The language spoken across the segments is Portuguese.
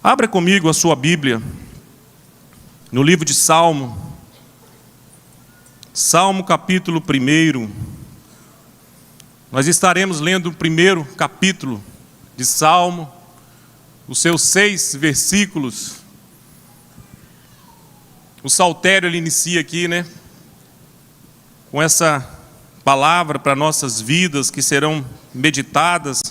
Abra comigo a sua Bíblia, no livro de Salmo, Salmo capítulo 1. Nós estaremos lendo o primeiro capítulo de Salmo, os seus 6 versículos. O saltério ele inicia aqui, com essa palavra para nossas vidas que serão meditadas.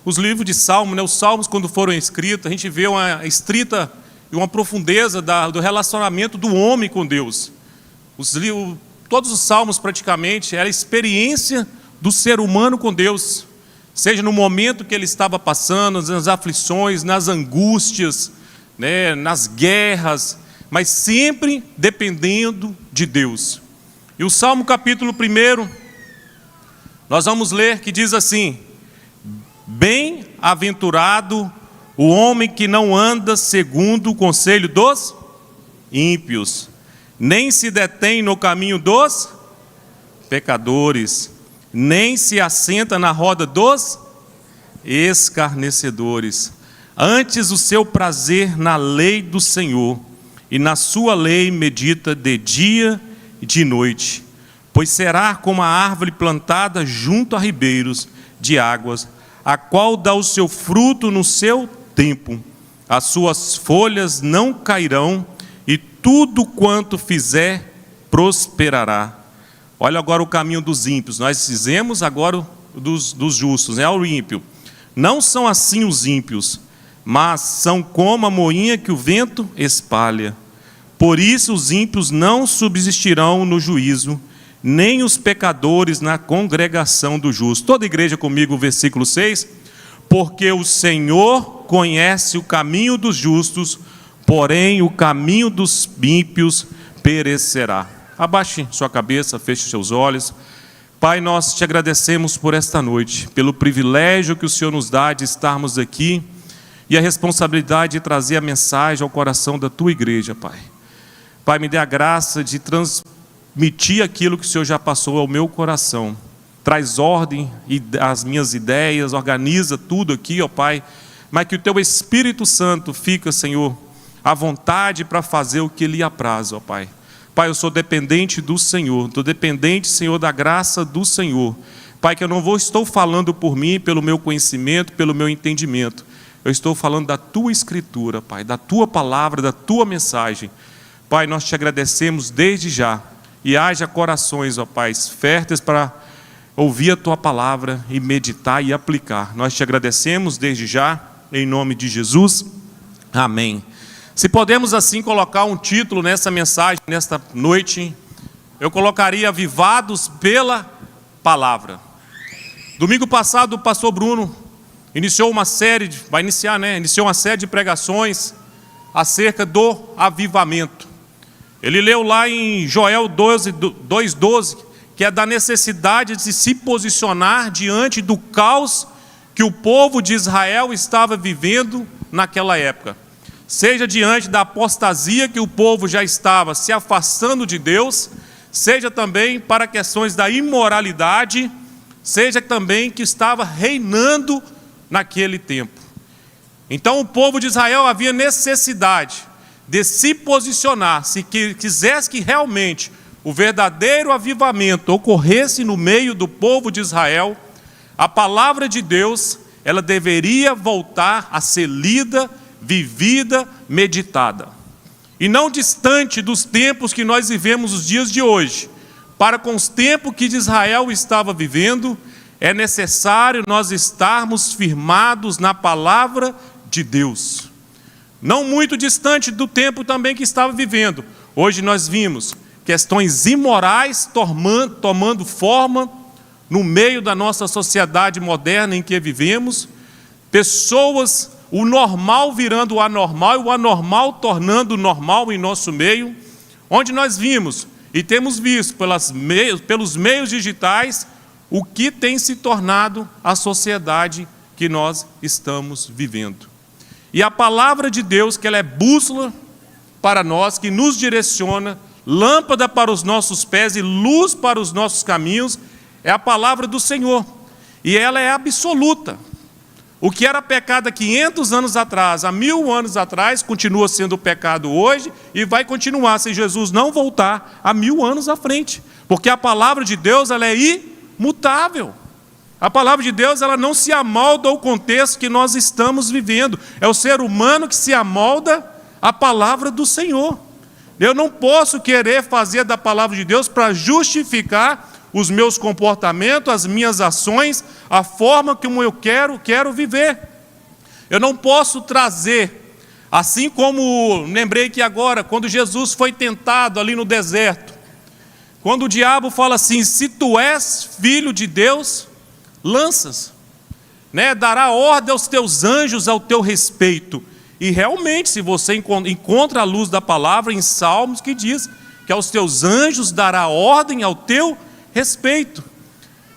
Os livros de Salmo, os salmos quando foram escritos, a gente vê uma estrita e uma profundeza do relacionamento do homem com Deus. Todos os salmos praticamente era a experiência do ser humano com Deus, seja no momento que ele estava passando, nas aflições, nas angústias, nas guerras, mas sempre dependendo de Deus. E o Salmo capítulo 1, nós vamos ler que diz assim: bem-aventurado o homem que não anda segundo o conselho dos ímpios, nem se detém no caminho dos pecadores, nem se assenta na roda dos escarnecedores. Antes o seu prazer na lei do Senhor, e na sua lei medita de dia e de noite. Pois será como a árvore plantada junto a ribeiros de águas, a qual dá o seu fruto no seu tempo. As suas folhas não cairão, e tudo quanto fizer prosperará. Olha agora o caminho dos ímpios. Nós fizemos agora dos justos, o ímpio. Não são assim os ímpios, mas são como a moinha que o vento espalha. Por isso os ímpios não subsistirão no juízo, nem os pecadores na congregação do justo. Toda a igreja comigo, o versículo 6. Porque o Senhor conhece o caminho dos justos, porém o caminho dos ímpios perecerá. Abaixe sua cabeça, feche seus olhos. Pai, nós te agradecemos por esta noite, pelo privilégio que o Senhor nos dá de estarmos aqui e a responsabilidade de trazer a mensagem ao coração da tua igreja, Pai. Pai, me dê a graça de transmitir aquilo que o Senhor já passou ao meu coração. Traz ordem às minhas ideias, organiza tudo aqui, ó Pai, mas que o teu Espírito Santo fica, Senhor, à vontade para fazer o que lhe apraz, ó Pai. Pai, eu sou dependente do Senhor, estou dependente, Senhor, da graça do Senhor. Pai, que eu não estou falando por mim, pelo meu conhecimento, pelo meu entendimento. Eu estou falando da tua Escritura, Pai, da tua palavra, da tua mensagem. Pai, nós te agradecemos desde já. E haja corações, ó Pai, férteis para ouvir a tua palavra e meditar e aplicar. Nós te agradecemos desde já, em nome de Jesus. Amém. Se podemos assim colocar um título nessa mensagem, nesta noite, eu colocaria Avivados pela Palavra. Domingo passado o pastor Bruno iniciou uma série de pregações acerca do avivamento. Ele leu lá em Joel 2:12, que é da necessidade de se posicionar diante do caos que o povo de Israel estava vivendo naquela época. Seja diante da apostasia que o povo já estava se afastando de Deus, seja também para questões da imoralidade, seja também que estava reinando naquele tempo. Então o povo de Israel havia necessidade de se posicionar, se quisesse que realmente o verdadeiro avivamento ocorresse no meio do povo de Israel, a palavra de Deus, ela deveria voltar a ser lida, vivida, meditada. E não distante dos tempos que nós vivemos os dias de hoje, para com os tempos que Israel estava vivendo, é necessário nós estarmos firmados na palavra de Deus. Não muito distante do tempo também que estava vivendo. Hoje nós vimos questões imorais tomando forma no meio da nossa sociedade moderna em que vivemos, pessoas, o normal virando o anormal e o anormal tornando normal em nosso meio, onde nós vimos e temos visto pelos meios digitais o que tem se tornado a sociedade que nós estamos vivendo. E a palavra de Deus, que ela é bússola para nós, que nos direciona, lâmpada para os nossos pés e luz para os nossos caminhos, é a palavra do Senhor. E ela é absoluta. O que era pecado há 500 anos atrás, há 1000 anos atrás, continua sendo pecado hoje e vai continuar se Jesus não voltar há 1000 anos à frente. Porque a palavra de Deus, ela é imutável. A palavra de Deus, ela não se amolda ao contexto que nós estamos vivendo. É o ser humano que se amolda à palavra do Senhor. Eu não posso querer fazer da palavra de Deus para justificar os meus comportamentos, as minhas ações, a forma como eu quero viver. Eu não posso trazer, assim como lembrei que agora, quando Jesus foi tentado ali no deserto, quando o diabo fala assim: se tu és filho de Deus, lanças, dará ordem aos teus anjos ao teu respeito. E realmente, se você encontra a luz da palavra em Salmos, que diz que aos teus anjos dará ordem ao teu respeito.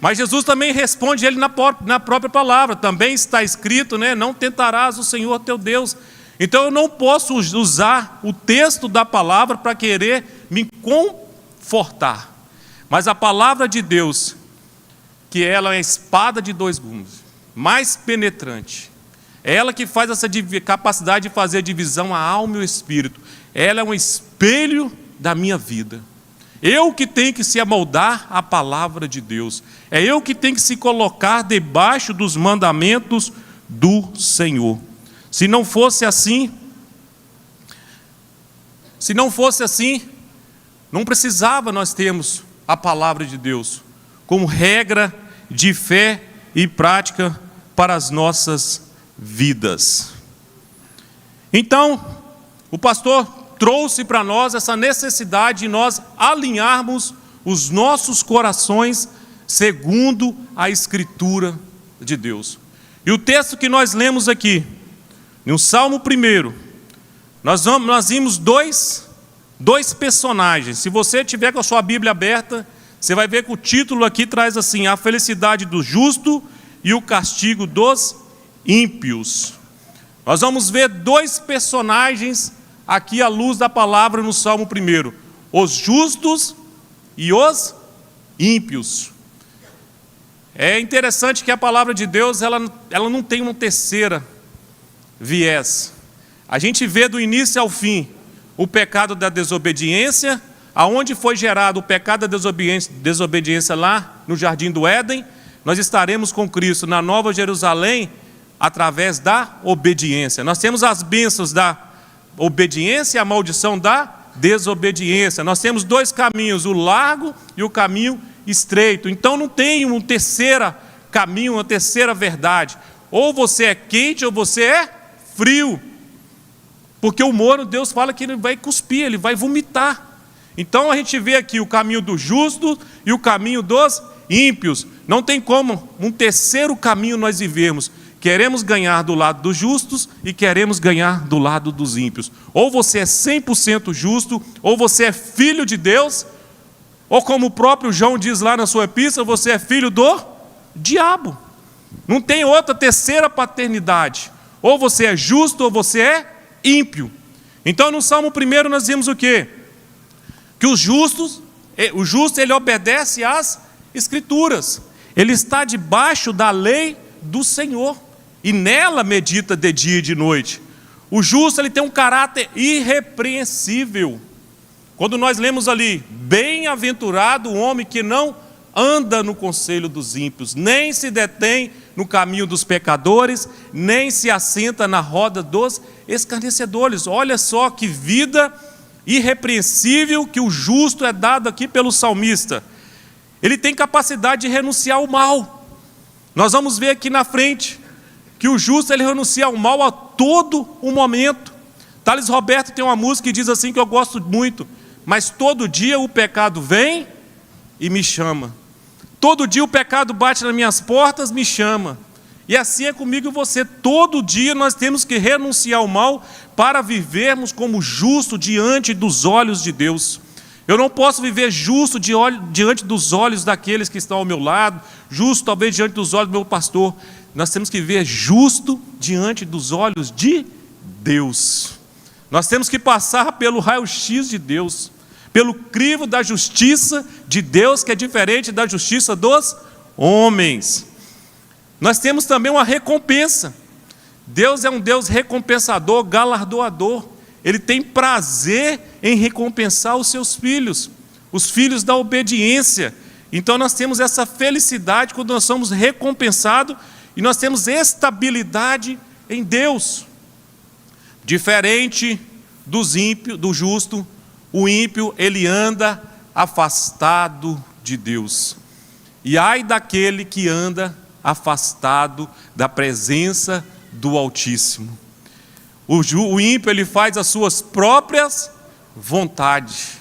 Mas Jesus também responde ele na própria palavra, também está escrito, não tentarás o Senhor teu Deus. Então eu não posso usar o texto da palavra para querer me confortar. Mas a palavra de Deus, que ela é a espada de 2 gumes, mais penetrante, ela que faz essa capacidade de fazer divisão a alma e o espírito, ela é um espelho da minha vida. Eu que tenho que se amoldar à palavra de Deus. É eu que tenho que se colocar debaixo dos mandamentos do Senhor. Se não fosse assim, não precisava nós termos a palavra de Deus como regra de fé e prática para as nossas vidas. Então, o pastor trouxe para nós essa necessidade de nós alinharmos os nossos corações segundo a Escritura de Deus. E o texto que nós lemos aqui, no Salmo 1, nós vimos dois personagens. Se você tiver com a sua Bíblia aberta, você vai ver que o título aqui traz assim: a felicidade do justo e o castigo dos ímpios. Nós vamos ver 2 personagens aqui à luz da palavra no Salmo 1, os justos e os ímpios. É interessante que a palavra de Deus, ela não tem uma terceira viés. A gente vê do início ao fim o pecado da desobediência, aonde foi gerado o pecado da desobediência lá no Jardim do Éden, nós estaremos com Cristo na Nova Jerusalém através da obediência. Nós temos as bênçãos da obediência e a maldição da desobediência. Nós temos 2 caminhos, o largo e o caminho estreito. Então não tem um terceiro caminho, uma terceira verdade. Ou você é quente ou você é frio. Porque o morno, Deus fala que ele vai cuspir, ele vai vomitar. Então a gente vê aqui o caminho do justo e o caminho dos ímpios. Não tem como um terceiro caminho nós vivermos. Queremos ganhar do lado dos justos e queremos ganhar do lado dos ímpios. Ou você é 100% justo, ou você é filho de Deus, ou como o próprio João diz lá na sua epístola, você é filho do diabo. Não tem outra terceira paternidade. Ou você é justo ou você é ímpio. Então no Salmo 1 nós vimos o quê? Que o justo ele obedece às Escrituras. Ele está debaixo da lei do Senhor e nela medita de dia e de noite. O justo ele tem um caráter irrepreensível. Quando nós lemos ali: bem-aventurado o homem que não anda no conselho dos ímpios, nem se detém no caminho dos pecadores, nem se assenta na roda dos escarnecedores. Olha só que vida irrepreensível que o justo é dado aqui pelo salmista. Ele tem capacidade de renunciar ao mal. Nós vamos ver aqui na frente que o justo ele renuncia ao mal a todo o momento. Thales Roberto tem uma música que diz assim, que eu gosto muito: mas todo dia o pecado vem e me chama. Todo dia o pecado bate nas minhas portas, me chama. E assim é comigo e você. Todo dia nós temos que renunciar ao mal para vivermos como justo diante dos olhos de Deus. Eu não posso viver justo diante dos olhos daqueles que estão ao meu lado, justo talvez diante dos olhos do meu pastor. Nós temos que viver justo diante dos olhos de Deus. Nós temos que passar pelo raio-x de Deus, pelo crivo da justiça de Deus, que é diferente da justiça dos homens. nós temos também uma recompensa. Deus é um Deus recompensador, galardoador. Ele tem prazer em recompensar os seus filhos, os filhos da obediência. Então nós temos essa felicidade quando nós somos recompensados e nós temos estabilidade em Deus. Diferente dos ímpios, do justo, o ímpio, ele anda afastado de Deus. E ai daquele que anda afastado da presença do Altíssimo. O ímpio, ele faz as suas próprias vontades.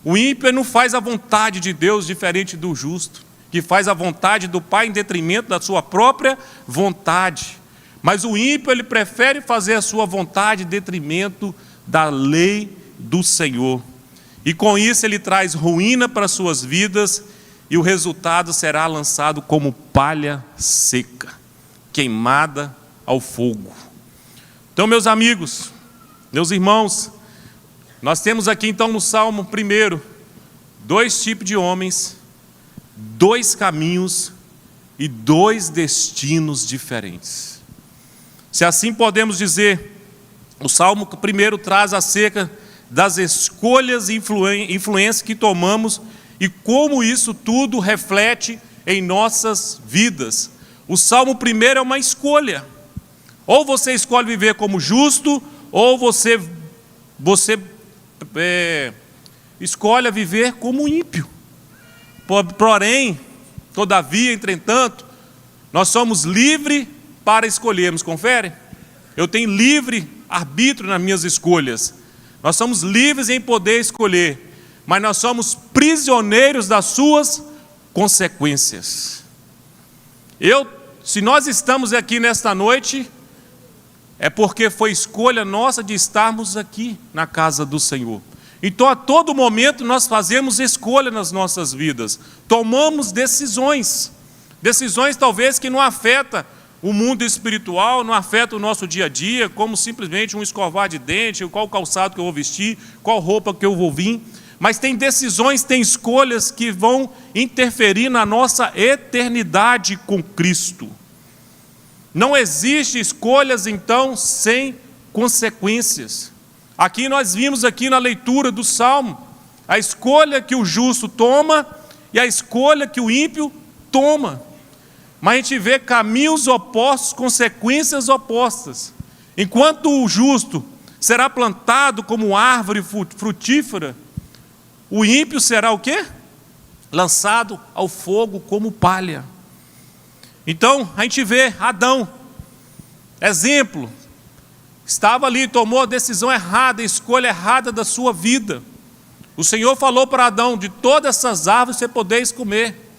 O ímpio não faz a vontade de Deus, diferente do justo, que faz a vontade do Pai em detrimento da sua própria vontade. Mas o ímpio, ele prefere fazer a sua vontade em detrimento da lei do Senhor. E com isso ele traz ruína para as suas vidas, e o resultado será lançado como palha seca, queimada ao fogo. Então, meus amigos, meus irmãos, nós temos aqui então no Salmo 1, 2 tipos de homens, 2 caminhos e 2 destinos diferentes. Se assim podemos dizer, o Salmo 1 traz acerca das escolhas e influências que tomamos e como isso tudo reflete em nossas vidas. O Salmo 1 é uma escolha. Ou você escolhe viver como justo, ou você escolhe viver como ímpio. Porém, todavia, entretanto, nós somos livres para escolhermos. Confere? Eu tenho livre arbítrio nas minhas escolhas. Nós somos livres em poder escolher, mas nós somos prisioneiros das suas consequências. Se nós estamos aqui nesta noite, é porque foi escolha nossa de estarmos aqui na casa do Senhor. Então, a todo momento, nós fazemos escolha nas nossas vidas. Tomamos decisões. Decisões, talvez, que não afetam o mundo espiritual, não afetam o nosso dia a dia, como simplesmente um escovar de dente, qual calçado que eu vou vestir, qual roupa que eu vou vir. Mas tem decisões, tem escolhas que vão interferir na nossa eternidade com Cristo. Não existe escolhas, então, sem consequências. Aqui nós vimos aqui na leitura do Salmo, a escolha que o justo toma e a escolha que o ímpio toma. Mas a gente vê caminhos opostos, consequências opostas. Enquanto o justo será plantado como árvore frutífera, o ímpio será o quê? Lançado ao fogo como palha. Então, a gente vê Adão, exemplo, estava ali, tomou a decisão errada, a escolha errada da sua vida. O Senhor falou para Adão, de todas essas árvores você podeis comer,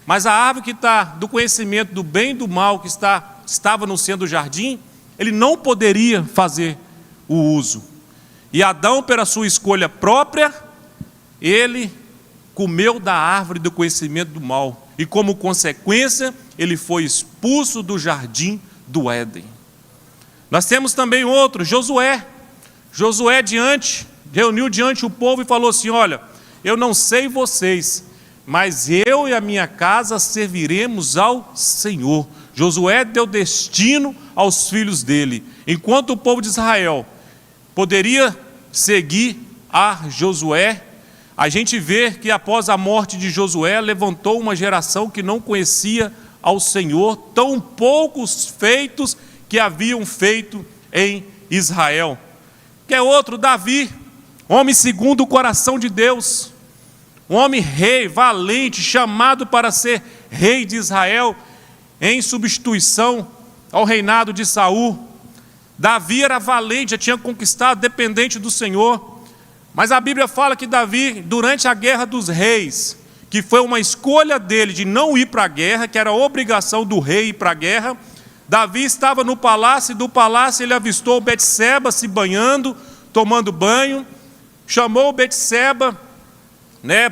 mas a árvore que está do conhecimento do bem e do mal, que estava no centro do jardim, ele não poderia fazer o uso. E Adão, pela sua escolha própria, ele comeu da árvore do conhecimento do mal. E como consequência, ele foi expulso do jardim do Éden. Nós temos também outro, Josué. Josué reuniu diante o povo e falou assim: olha, eu não sei vocês, mas eu e a minha casa serviremos ao Senhor. Josué deu destino aos filhos dele. Enquanto o povo de Israel poderia seguir a Josué, a gente vê que após a morte de Josué, levantou uma geração que não conhecia ao Senhor, tão poucos feitos que haviam feito em Israel. Que é outro, Davi, homem segundo o coração de Deus, um homem rei, valente, chamado para ser rei de Israel, em substituição ao reinado de Saul. Davi era valente, já tinha conquistado, dependente do Senhor. Mas a Bíblia fala que Davi, durante a guerra dos reis, que foi uma escolha dele de não ir para a guerra, que era a obrigação do rei ir para a guerra, Davi estava no palácio, e do palácio ele avistou Betseba se banhando, tomando banho, chamou Betseba,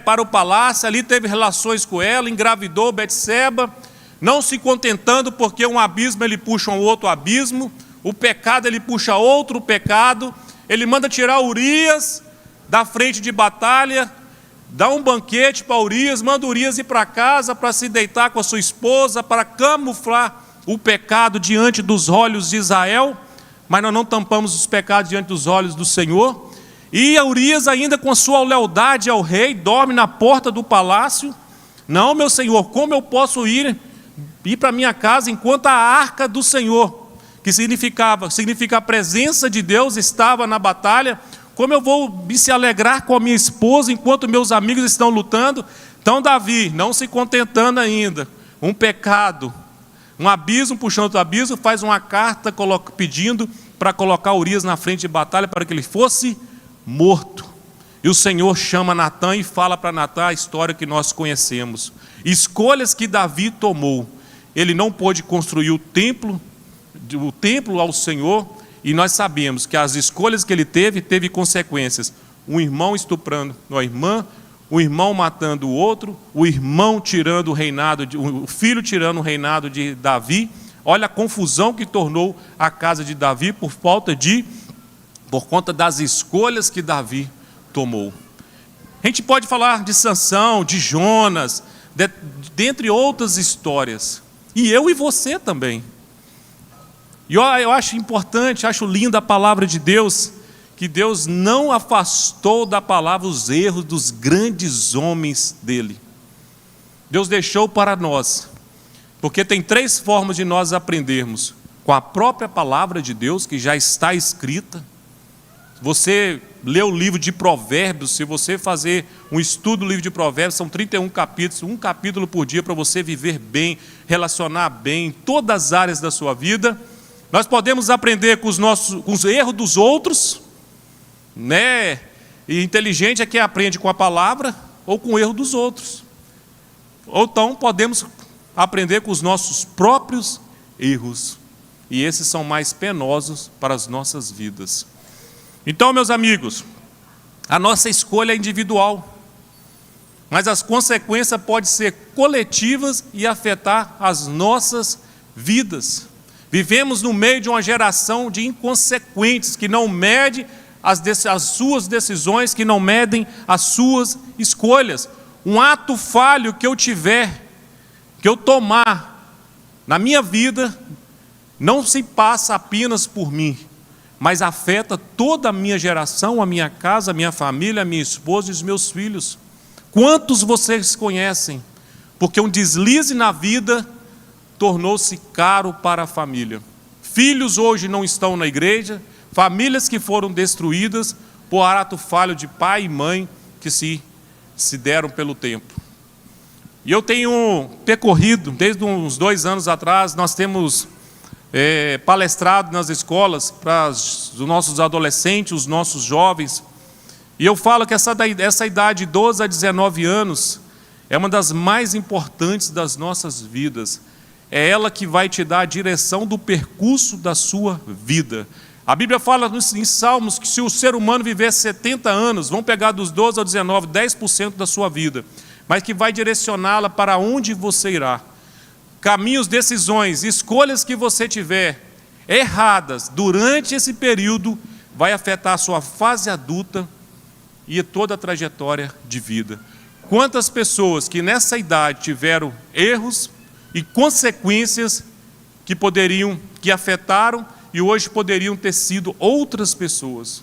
para o palácio, ali teve relações com ela, engravidou Betseba, não se contentando porque um abismo ele puxa um outro abismo, o pecado ele puxa outro pecado, ele manda tirar Urias da frente de batalha, dá um banquete para Urias, manda Urias ir para casa para se deitar com a sua esposa, para camuflar o pecado diante dos olhos de Israel, mas nós não tampamos os pecados diante dos olhos do Senhor. E Urias, ainda com sua lealdade ao rei, dorme na porta do palácio. Não, meu senhor, como eu posso ir para minha casa enquanto a arca do Senhor, que significa a presença de Deus, estava na batalha? Como eu vou me se alegrar com a minha esposa enquanto meus amigos estão lutando? Então Davi, não se contentando ainda, um pecado, um abismo puxando outro abismo, faz uma carta pedindo para colocar Urias na frente de batalha para que ele fosse morto. E o Senhor chama Natã e fala para Natã a história que nós conhecemos. Escolhas que Davi tomou. Ele não pôde construir o templo ao Senhor, e nós sabemos que as escolhas que ele teve consequências. Um irmão estuprando uma irmã, o irmão matando o outro, o irmão tirando o reinado, o filho tirando o reinado de Davi. Olha a confusão que tornou a casa de Davi por conta das escolhas que Davi tomou. A gente pode falar de Sansão, de Jonas, dentre outras histórias. E eu e você também. E eu acho importante, acho linda a palavra de Deus, que Deus não afastou da palavra os erros dos grandes homens dele. Deus deixou para nós, porque tem 3 formas de nós aprendermos: com a própria palavra de Deus, que já está escrita. Você lê o livro de Provérbios, se você fazer um estudo do livro de Provérbios, são 31 capítulos, um capítulo por dia para você viver bem, relacionar bem em todas as áreas da sua vida. Nós podemos aprender com os erros dos outros, né? E inteligente é quem aprende com a palavra ou com o erro dos outros. Ou então podemos aprender com os nossos próprios erros. E esses são mais penosos para as nossas vidas. Então, meus amigos, a nossa escolha é individual, mas as consequências podem ser coletivas e afetar as nossas vidas. Vivemos no meio de uma geração de inconsequentes, que não mede as suas decisões, que não medem as suas escolhas. Um ato falho que eu tomar na minha vida, não se passa apenas por mim, mas afeta toda a minha geração, a minha casa, a minha família, a minha esposa e os meus filhos. Quantos vocês conhecem? Porque um deslize na vida tornou-se caro para a família. Filhos hoje não estão na igreja, famílias que foram destruídas por ato falho de pai e mãe que se deram pelo tempo. E eu tenho percorrido, desde uns 2 anos atrás, nós temos palestrado nas escolas para os nossos adolescentes, os nossos jovens. E eu falo que essa idade de 12 a 19 anos é uma das mais importantes das nossas vidas. É ela que vai te dar a direção do percurso da sua vida. A Bíblia fala em Salmos que se o ser humano viver 70 anos, vão pegar dos 12 ao 19, 10% da sua vida, mas que vai direcioná-la para onde você irá. Caminhos, decisões, escolhas que você tiver erradas durante esse período, vai afetar a sua fase adulta e toda a trajetória de vida. Quantas pessoas que nessa idade tiveram erros e consequências que afetaram e hoje poderiam ter sido outras pessoas.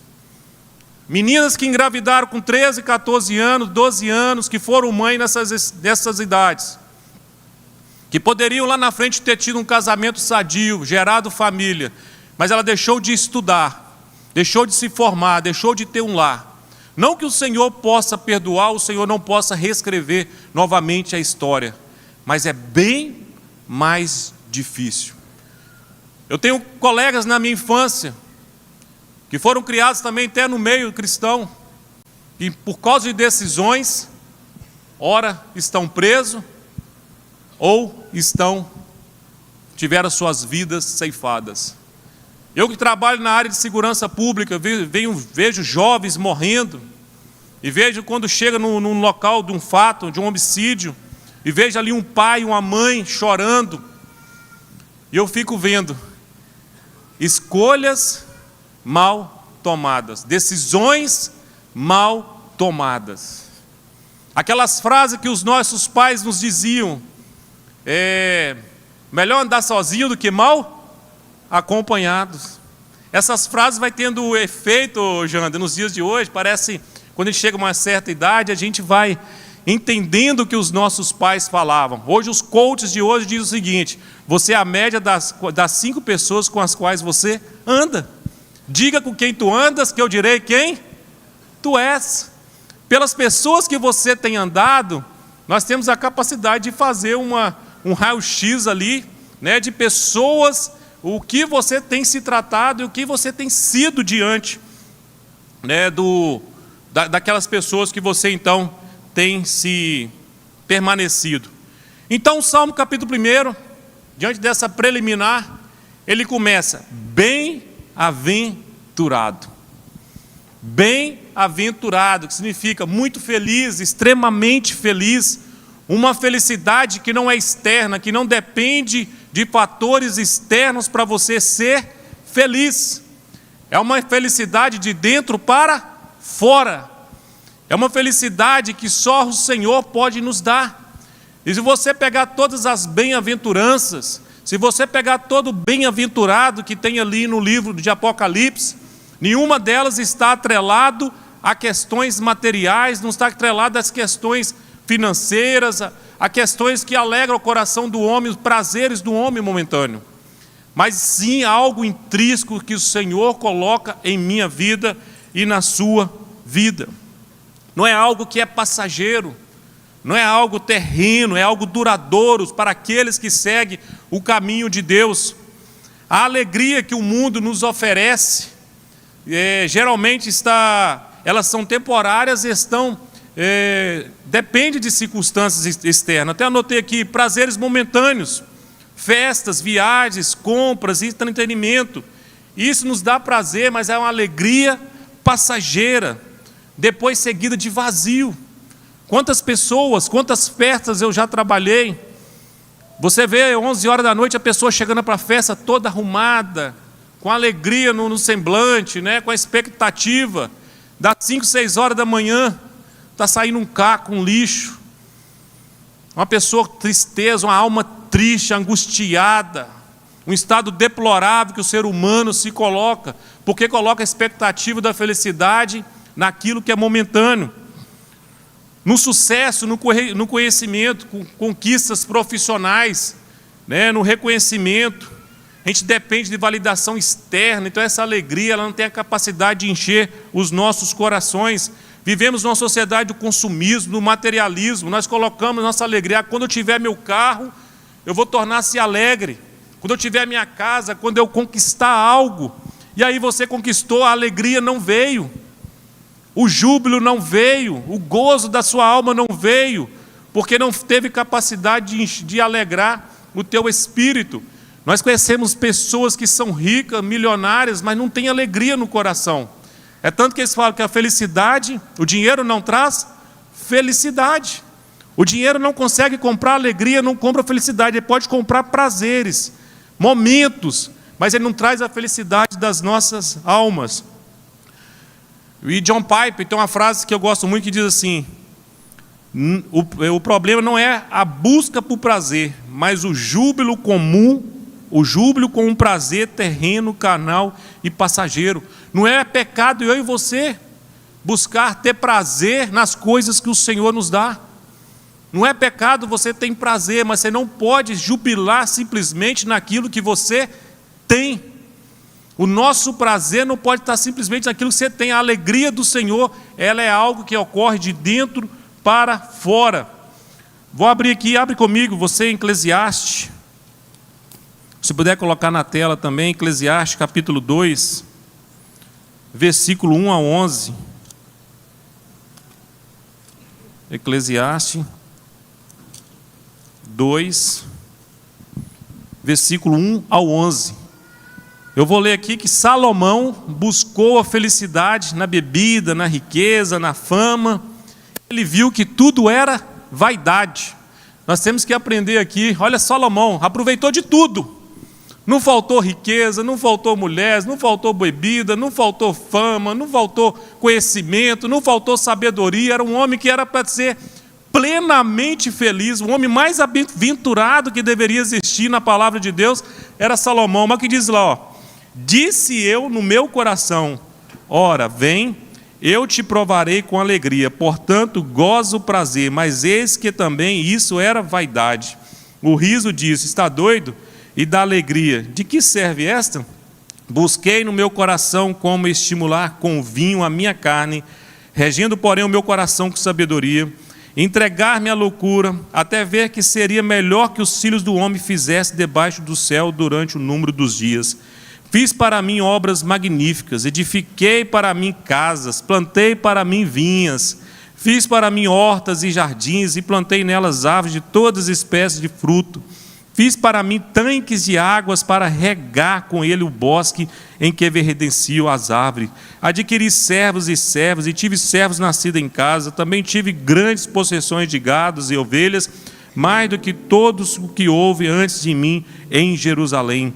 Meninas que engravidaram com 13, 14 anos, 12 anos, que foram mãe nessas idades, que poderiam lá na frente ter tido um casamento sadio, gerado família, mas ela deixou de estudar, deixou de se formar, deixou de ter um lar. Não que o Senhor possa perdoar, o Senhor não possa reescrever novamente a história, mas é bem mais difícil. Eu tenho colegas na minha infância, que foram criados também até no meio cristão, e por causa de decisões, ora estão presos, ou tiveram suas vidas ceifadas. Eu que trabalho na área de segurança pública, vejo jovens morrendo, e vejo quando chega num local de um fato, de um homicídio, e vejo ali um pai e uma mãe chorando, e eu fico vendo escolhas mal tomadas, decisões mal tomadas. Aquelas frases que os nossos pais nos diziam, melhor andar sozinho do que mal acompanhados. Essas frases vai tendo efeito, Jander, nos dias de hoje. Parece, quando a gente chega a uma certa idade, a gente vai entendendo o que os nossos pais falavam. Hoje, os coaches de hoje dizem o seguinte: você é a média das 5 pessoas com as quais você anda. Diga com quem tu andas, que eu direi quem tu és. Pelas pessoas que você tem andado, nós temos a capacidade de fazer um raio-x ali, né, de pessoas, o que você tem se tratado e o que você tem sido diante, né, daquelas pessoas que você então tem se permanecido. Então o Salmo capítulo 1, diante dessa preliminar, ele começa: bem-aventurado. Bem-aventurado, que significa muito feliz, extremamente feliz, uma felicidade que não é externa, que não depende de fatores externos para você ser feliz. É uma felicidade de dentro para fora. É uma felicidade que só o Senhor pode nos dar. E se você pegar todas as bem-aventuranças, se você pegar todo o bem-aventurado que tem ali no livro de Apocalipse, nenhuma delas está atrelado a questões materiais, não está atrelado às questões financeiras, a questões que alegram o coração do homem, os prazeres do homem momentâneo. Mas sim algo intrínseco que o Senhor coloca em minha vida e na sua vida. Não é algo que é passageiro, não é algo terreno, é algo duradouro para aqueles que seguem o caminho de Deus. A alegria que o mundo nos oferece, geralmente elas são temporárias e depende de circunstâncias externas. Até anotei aqui: prazeres momentâneos, festas, viagens, compras, entretenimento. Isso nos dá prazer, mas é uma alegria passageira, depois seguida de vazio. Quantas pessoas, quantas festas eu já trabalhei. Você vê 11 horas da noite a pessoa chegando para a festa toda arrumada, com alegria no semblante, né, com a expectativa. Das 5, 6 horas da manhã, está saindo um caco, um lixo. Uma pessoa tristeza, uma alma triste, angustiada. Um estado deplorável que o ser humano se coloca, porque coloca a expectativa da felicidade naquilo que é momentâneo. No sucesso, no conhecimento, com conquistas profissionais, né, no reconhecimento. A gente depende de validação externa, então essa alegria ela não tem a capacidade de encher os nossos corações. Vivemos numa sociedade do consumismo, do materialismo. Nós colocamos nossa alegria: quando eu tiver meu carro, eu vou tornar-se alegre. Quando eu tiver minha casa, quando eu conquistar algo. E aí você conquistou, a alegria não veio, o júbilo não veio, o gozo da sua alma não veio, porque não teve capacidade de alegrar o teu espírito. Nós conhecemos pessoas que são ricas, milionárias, mas não têm alegria no coração. É tanto que eles falam que a felicidade, o dinheiro não traz felicidade. O dinheiro não consegue comprar alegria, não compra felicidade. Ele pode comprar prazeres, momentos, mas ele não traz a felicidade das nossas almas. E John Piper tem uma frase que eu gosto muito que diz assim: o problema não é a busca por prazer, mas o júbilo comum, o júbilo com um prazer terreno, carnal e passageiro. Não é pecado eu e você buscar ter prazer nas coisas que o Senhor nos dá. Não é pecado você ter prazer, mas você não pode jubilar simplesmente naquilo que você tem. O nosso prazer não pode estar simplesmente naquilo que você tem. A alegria do Senhor, ela é algo que ocorre de dentro para fora. Vou abrir aqui, abre comigo, você em Eclesiastes. Se puder colocar na tela também, Eclesiastes capítulo 2, versículo 1 a 11. Eclesiastes 2, versículo 1 ao 11. Eu vou ler aqui que Salomão buscou a felicidade na bebida, na riqueza, na fama. Ele viu que tudo era vaidade. Nós temos que aprender aqui, olha, Salomão aproveitou de tudo. Não faltou riqueza, não faltou mulheres, não faltou bebida, não faltou fama, não faltou conhecimento, não faltou sabedoria. Era um homem que era para ser plenamente feliz, o homem mais aventurado que deveria existir na palavra de Deus era Salomão. Mas o que diz lá, ó: disse eu no meu coração, ora, vem, eu te provarei com alegria, portanto gozo o prazer. Mas eis que também isso era vaidade. O riso disse: está doido? E da alegria, de que serve esta? Busquei no meu coração como estimular com vinho a minha carne, regendo porém o meu coração com sabedoria, entregar-me à loucura, até ver que seria melhor que os filhos do homem fizessem debaixo do céu durante o número dos dias. Fiz para mim obras magníficas, edifiquei para mim casas, plantei para mim vinhas, fiz para mim hortas e jardins, e plantei nelas árvores de todas as espécies de fruto. Fiz para mim tanques de águas para regar com ele o bosque em que verdenciam as árvores. Adquiri servos e servas, e tive servos nascidos em casa. Também tive grandes possessões de gados e ovelhas, mais do que todos o que houve antes de mim em Jerusalém.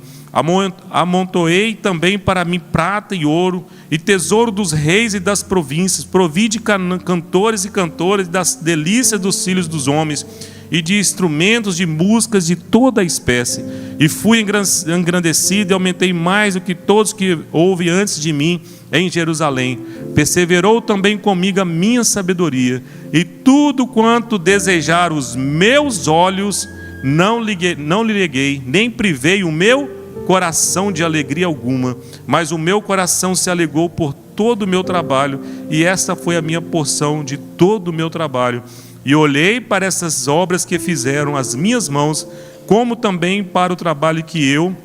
Amontoei também para mim prata e ouro, e tesouro dos reis e das províncias. Provi de cantores e cantoras, das delícias dos filhos dos homens, e de instrumentos de músicas de toda a espécie. E fui engrandecido e aumentei mais do que todos que houve antes de mim em Jerusalém. Perseverou também comigo a minha sabedoria, e tudo quanto desejar os meus olhos não lhe neguei, nem privei o meu coração de alegria alguma, mas o meu coração se alegrou por todo o meu trabalho, e esta foi a minha porção de todo o meu trabalho. E olhei para essas obras que fizeram as minhas mãos, como também para o trabalho que eu,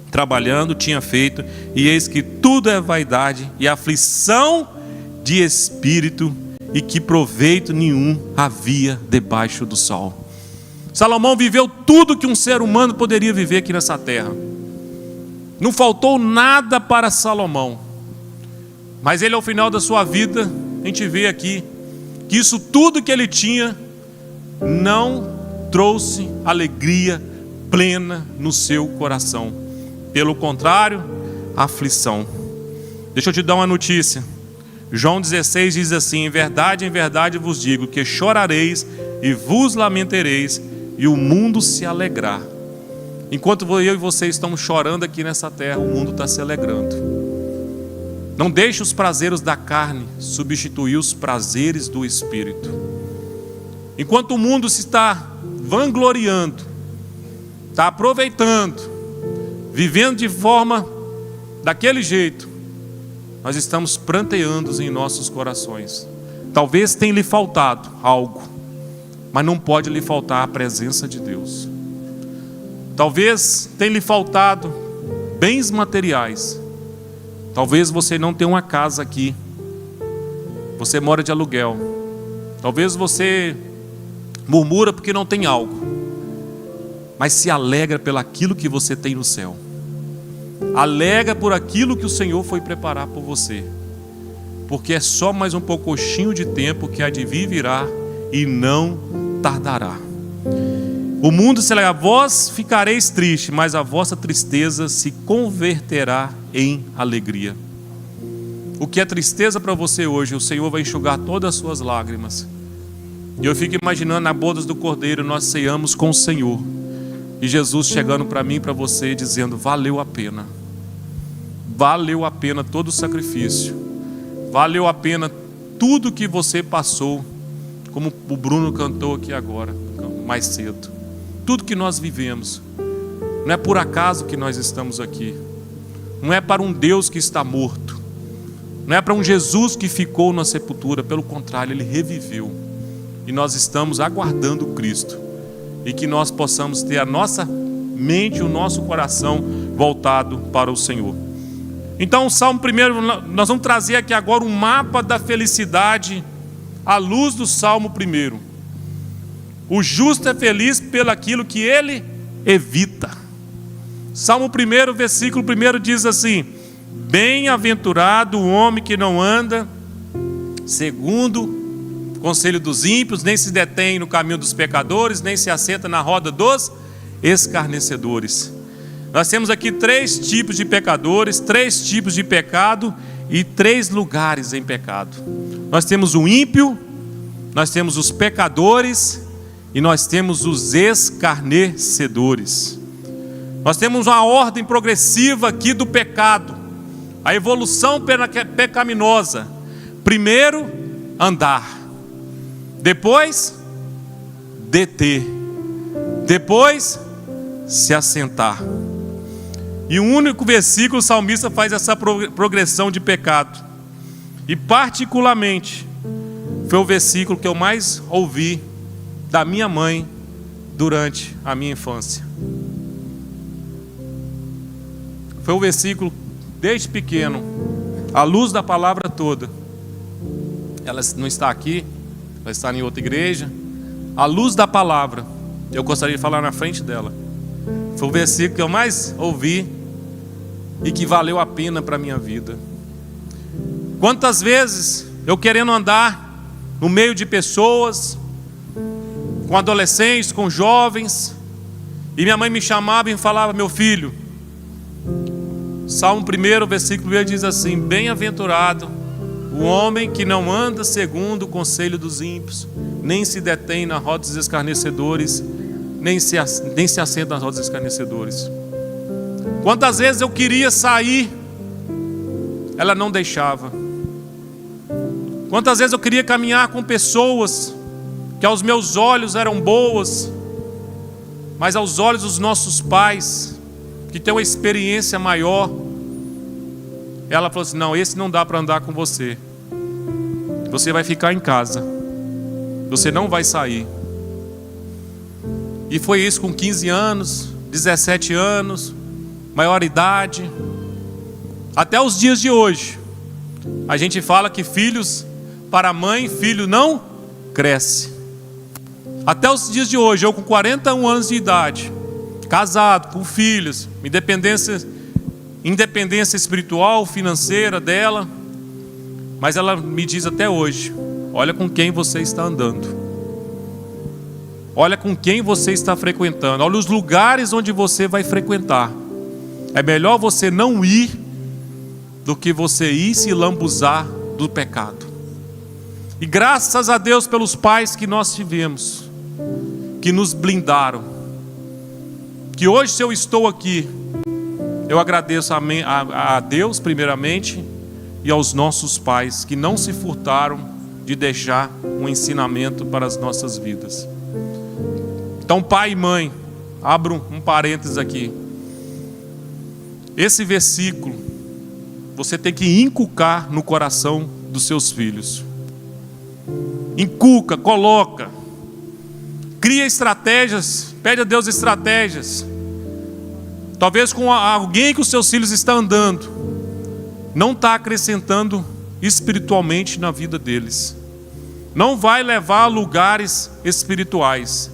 trabalhando, tinha feito, e eis que tudo é vaidade e aflição de espírito, e que proveito nenhum havia debaixo do sol. Salomão viveu tudo que um ser humano poderia viver aqui nessa terra. Não faltou nada para Salomão. Mas ele, ao final da sua vida, a gente vê aqui que isso tudo que ele tinha não trouxe alegria plena no seu coração. Pelo contrário, aflição. Deixa eu te dar uma notícia. João 16 diz assim: em verdade vos digo que chorareis e vos lamentareis, e o mundo se alegrar. Enquanto eu e você estamos chorando aqui nessa terra, o mundo está se alegrando. Não deixe os prazeres da carne substituir os prazeres do Espírito. Enquanto o mundo se está vangloriando, está aproveitando, vivendo de forma daquele jeito, nós estamos pranteando em nossos corações. Talvez tenha lhe faltado algo, mas não pode lhe faltar a presença de Deus. Talvez tenha lhe faltado bens materiais. Talvez você não tenha uma casa aqui, você mora de aluguel. Talvez você murmura porque não tem algo, mas se alegra pelaquilo que você tem no céu. Alegra por aquilo que o Senhor foi preparar por você, porque é só mais um pouquinho de tempo que há de vir virá e não tardará. O mundo se alegra, vós ficareis tristes, mas a vossa tristeza se converterá em alegria. O que é tristeza para você hoje, o Senhor vai enxugar todas as suas lágrimas. E eu fico imaginando na bodas do Cordeiro, nós ceamos com o Senhor, e Jesus chegando para mim e para você dizendo: valeu a pena. Valeu a pena todo o sacrifício. Valeu a pena tudo que você passou, como o Bruno cantou aqui agora, mais cedo. Tudo que nós vivemos. Não é por acaso que nós estamos aqui. Não é para um Deus que está morto. Não é para um Jesus que ficou na sepultura. Pelo contrário, Ele reviveu. E nós estamos aguardando Cristo. E que nós possamos ter a nossa mente, o nosso coração voltado para o Senhor. Então o Salmo 1, nós vamos trazer aqui agora um mapa da felicidade à luz do Salmo 1. O justo é feliz pelaquilo que ele evita. Salmo 1, versículo 1 diz assim: bem-aventurado o homem que não anda segundo o conselho dos ímpios, nem se detém no caminho dos pecadores, nem se assenta na roda dos escarnecedores. Nós temos aqui 3 tipos de pecadores, 3 tipos de pecado e 3 lugares em pecado. Nós temos o ímpio, nós temos os pecadores e nós temos os escarnecedores. Nós temos uma ordem progressiva aqui do pecado, a evolução pecaminosa. Primeiro, andar. Depois, deter. Depois, se assentar. E um único versículo o salmista faz essa progressão de pecado. E particularmente, foi o versículo que eu mais ouvi da minha mãe durante a minha infância. Foi o versículo, desde pequeno, à luz da palavra toda. Ela não está aqui, ela está em outra igreja. À luz da palavra, eu gostaria de falar na frente dela. Foi o versículo que eu mais ouvi e que valeu a pena para a minha vida. Quantas vezes eu querendo andar no meio de pessoas, com adolescentes, com jovens, e minha mãe me chamava e falava: meu filho, Salmo 1, versículo 1 diz assim: bem-aventurado o homem que não anda segundo o conselho dos ímpios, nem se detém na roda dos escarnecedores, nem se assenta nas rodas dos escarnecedores. Quantas vezes eu queria sair, ela não deixava. Quantas vezes eu queria caminhar com pessoas que aos meus olhos eram boas, mas aos olhos dos nossos pais, que tem uma experiência maior, ela falou assim: não, esse não dá para andar com você. Você vai ficar em casa, você não vai sair. E foi isso com 15 anos, 17 anos, maioridade, até os dias de hoje. A gente fala que filhos para a mãe, filho não cresce. Até os dias de hoje, eu com 41 anos de idade, casado, com filhos, independência espiritual, financeira dela, mas ela me diz até hoje: olha com quem você está andando, olha com quem você está frequentando, olha os lugares onde você vai frequentar. É melhor você não ir do que você ir se lambuzar do pecado. E graças a Deus pelos pais que nós tivemos, que nos blindaram, que hoje, se eu estou aqui, eu agradeço a Deus primeiramente e aos nossos pais, que não se furtaram de deixar um ensinamento para as nossas vidas. Então, pai e mãe, abro um parênteses aqui. Esse versículo você tem que inculcar no coração dos seus filhos. Inculca, coloca, cria estratégias, pede a Deus estratégias. Talvez com alguém que os seus filhos estão andando, não está acrescentando espiritualmente na vida deles, não vai levar a lugares espirituais,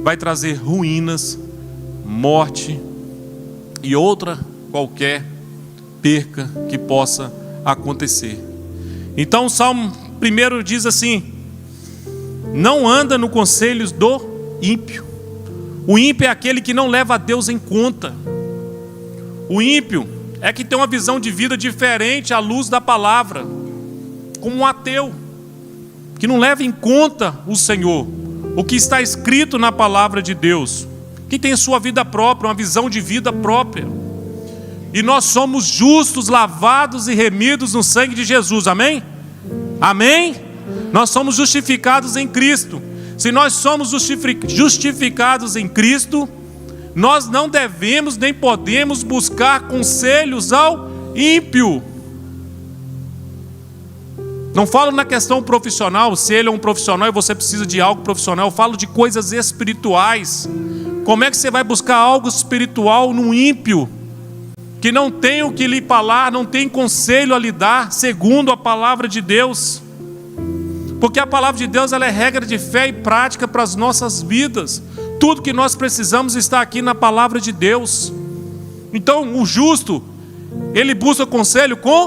vai trazer ruínas, morte e outra qualquer perca que possa acontecer. Então o Salmo 1 diz assim: não anda no conselho do ímpio. O ímpio é aquele que não leva a Deus em conta. O ímpio é que tem uma visão de vida diferente à luz da palavra, como um ateu, que não leva em conta o Senhor, o que está escrito na palavra de Deus, que tem sua vida própria, uma visão de vida própria. E nós somos justos, lavados e remidos no sangue de Jesus, amém? Amém? Nós somos justificados em Cristo. Se nós somos justificados em Cristo, nós não devemos nem podemos buscar conselhos ao ímpio. Não falo na questão profissional, se ele é um profissional e você precisa de algo profissional. Eu falo de coisas espirituais. Como é que você vai buscar algo espiritual num ímpio, que não tem o que lhe falar, não tem conselho a lhe dar, segundo a palavra de Deus? Porque a palavra de Deus, ela é regra de fé e prática para as nossas vidas. Tudo que nós precisamos está aqui na palavra de Deus. Então o justo, ele busca conselho com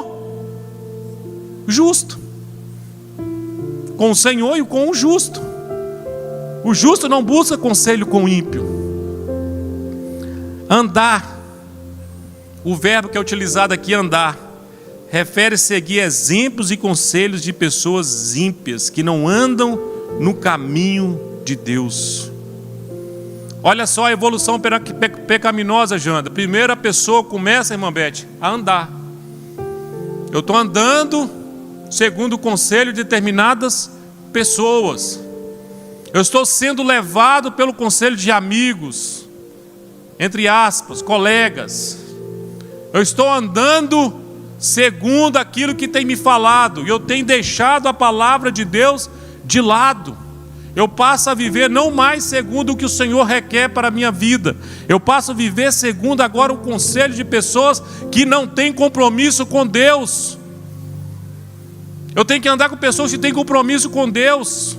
o justo, com o Senhor e com o justo. O justo não busca conselho com o ímpio. Andar, o verbo que é utilizado aqui, andar, refere a seguir exemplos e conselhos de pessoas ímpias, que não andam no caminho de Deus. Olha só a evolução pecaminosa, Janda. Primeiro a pessoa começa, irmã Beth, a andar. Eu estou andando segundo o conselho de determinadas pessoas. Eu estou sendo levado pelo conselho de amigos, entre aspas, colegas. Eu estou andando segundo aquilo que tem me falado, e eu tenho deixado a palavra de Deus de lado. Eu passo a viver não mais segundo o que o Senhor requer para a minha vida. Eu passo a viver segundo agora o conselho de pessoas que não têm compromisso com Deus. Eu tenho que andar com pessoas que têm compromisso com Deus.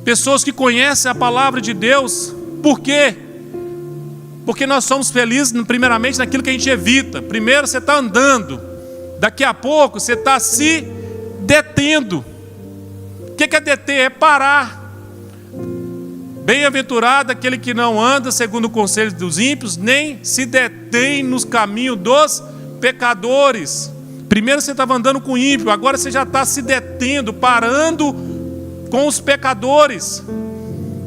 Pessoas que conhecem a palavra de Deus. Por quê? Porque nós somos felizes primeiramente naquilo que a gente evita. Primeiro você está andando, daqui a pouco você está se detendo. O que é deter? É parar. Bem-aventurado aquele que não anda segundo o conselho dos ímpios, nem se detém nos caminhos dos pecadores. Primeiro você estava andando com o ímpio, agora você já está se detendo, parando com os pecadores.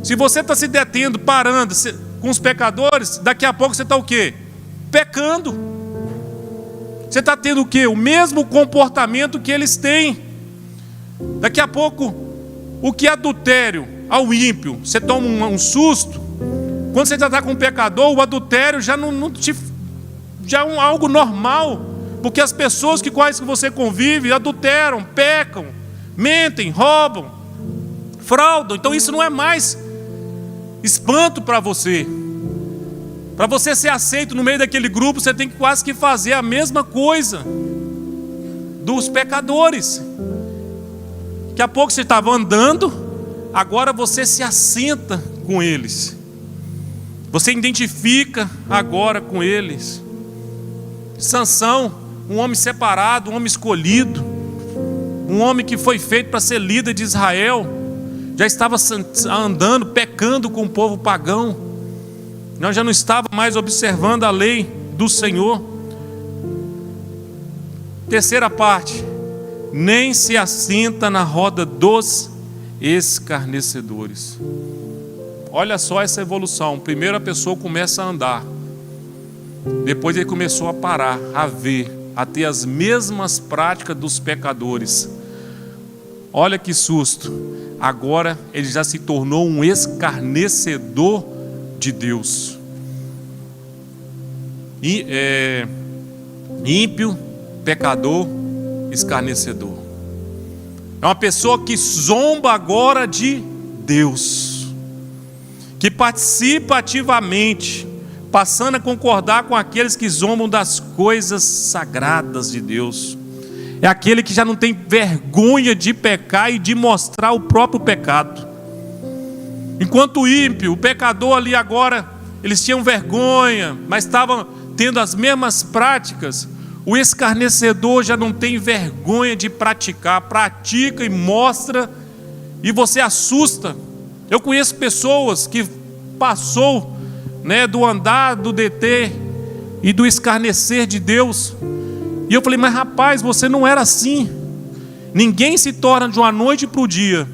Se você está se detendo, parando com os pecadores, daqui a pouco você está o quê? Pecando. Você está tendo o quê? O mesmo comportamento que eles têm. Daqui a pouco, o que é adultério ao ímpio, você toma um susto. Quando você já está com um pecador, o adultério já já é algo normal, porque as pessoas com as que você convive adulteram, pecam, mentem, roubam, fraudam. Então isso não é mais espanto para você. Para você ser aceito no meio daquele grupo, você tem que quase que fazer a mesma coisa dos pecadores. Daqui a pouco você estava andando, agora você se assenta com eles. Você identifica agora com eles. Sansão, um homem separado, um homem escolhido, um homem que foi feito para ser líder de Israel, já estava andando, pecando com o povo pagão. Nós já não estava mais observando a lei do Senhor. Terceira parte: nem se assenta na roda dos escarnecedores. Olha só essa evolução. Primeiro a pessoa começa a andar, depois ele começou a parar, a ver, a ter as mesmas práticas dos pecadores. Olha que susto. Agora ele já se tornou um escarnecedor de Deus. Ímpio, pecador, escarnecedor. É uma pessoa que zomba agora de Deus, que participa ativamente, passando a concordar com aqueles que zombam das coisas sagradas de Deus. É aquele que já não tem vergonha de pecar e de mostrar o próprio pecado. Enquanto o ímpio, o pecador ali agora, eles tinham vergonha, mas estavam tendo as mesmas práticas. O escarnecedor já não tem vergonha de praticar, pratica e mostra, e você assusta. Eu conheço pessoas que passou, do andar, do deter e do escarnecer de Deus, e eu falei, mas rapaz, você não era assim. Ninguém se torna de uma noite para o dia